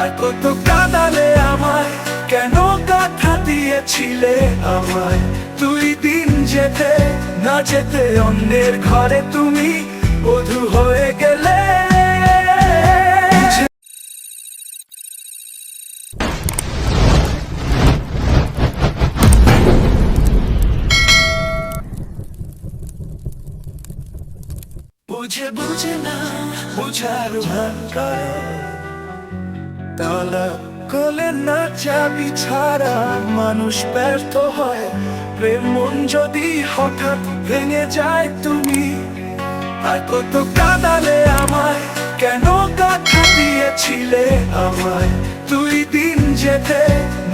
আর কত কাঁদালে আমায়, কেন কথা দিয়েছিলে আমায়? 2 দিন যেতে না যেতে অন্যের ঘরে তুমি বধূ হয়ে গেলে। বুঝে বুঝে না বুঝার ভান করো, তালা কলে না চাবি ছাড়া মানুষ ব্যর্থ হয়। প্রেম মন যদি হঠাৎ ভেঙে যায় তুমি, আর কত কাঁদালে আমায়, কেন কথা দিয়েছিলে আমায়? 2 দিন যেতে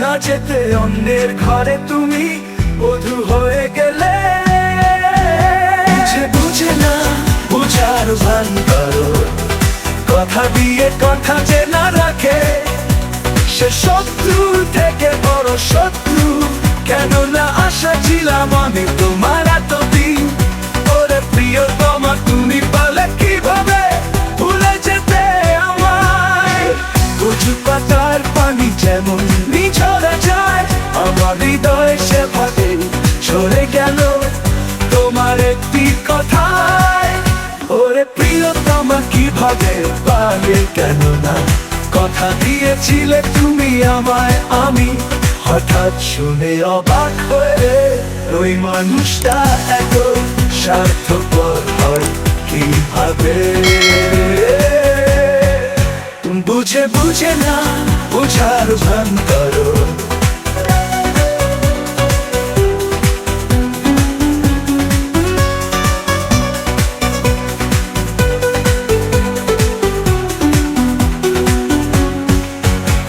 না যেতে অন্যের ঘরে তুমি বধূ হয়ে গেলে। বুঝে বুঝে না বুঝার ভান করো, কথা দিয়ে কথা যে না রাখে সে শত্রু থেকে বড় শত্রু। কেন না আশা ছিলাম আমি তোমার এতদিন। ওরে প্রিয়তমা তুমি বলে কিভাবে ভুলে যেতে আমায়? কচু পাতার পানি যেমন নিঝরে যায়, আমার হৃদয় সেভাবে ঝরে গেল তোমার একটি কথায়। ওরে প্রিয়তমা কিভাবে পারে, কেন না কথা দিয়েছিলে তুমি আমায়। আমি হঠাৎ শুনে অবাক হয়ে, ওই মানুষটা এত স্বার্থপর হয় কিভাবে? বুঝে বুঝে না বুঝার ভান করো।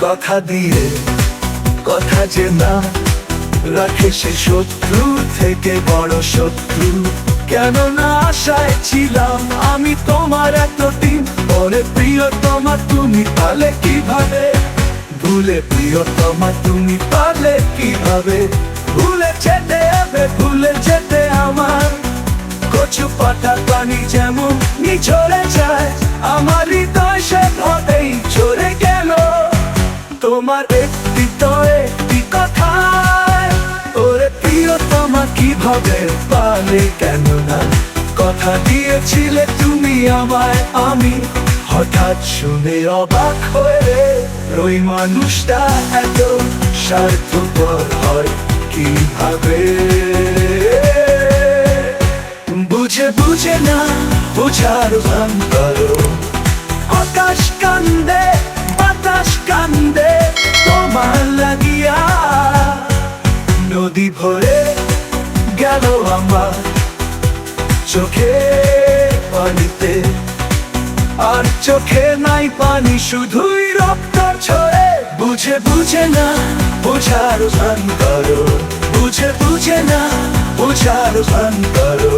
কথা দিয়ে কথা যে না রাখে সে শত্রু থেকে বড় শত্রু। কেন না আশায় ছিলাম আমি তোমার এতদিন। ওরে প্রিয়তমা তুমি পালে কিভাবে ভুলে? প্রিয়তমা তুমি পালে কিভাবে ভুলে যেতে হবে? ভুলে যেতে আমার কচু পাতা পানি যেমন নিঝরে যায়, আমার হৃদয় সেভাবেই ঝরে গেল তোমার একটি তো একটি কথায়। ওরে প্রিয়তমা কিভাবে পালে, কেন না কথা দিয়েছিলে তুমি আমায়। আমি হঠাৎ শুনে অবাক হয়ে, ওই মানুষটা এত স্বার্থপর হয় কিভাবে? বুঝে বুঝে না বুঝার ভান করো। আকাশ কান্দে বাতাস কান্দে তোমার লাগিয়া, নদী ভরে গেল আমার চোখে পানিতে। আর চোখে নাই পানি, শুধুই রক্ত ঝরে। বুঝে বুঝে না বুঝার ভান করো। বুঝে বুঝে না বুঝার ভান করো।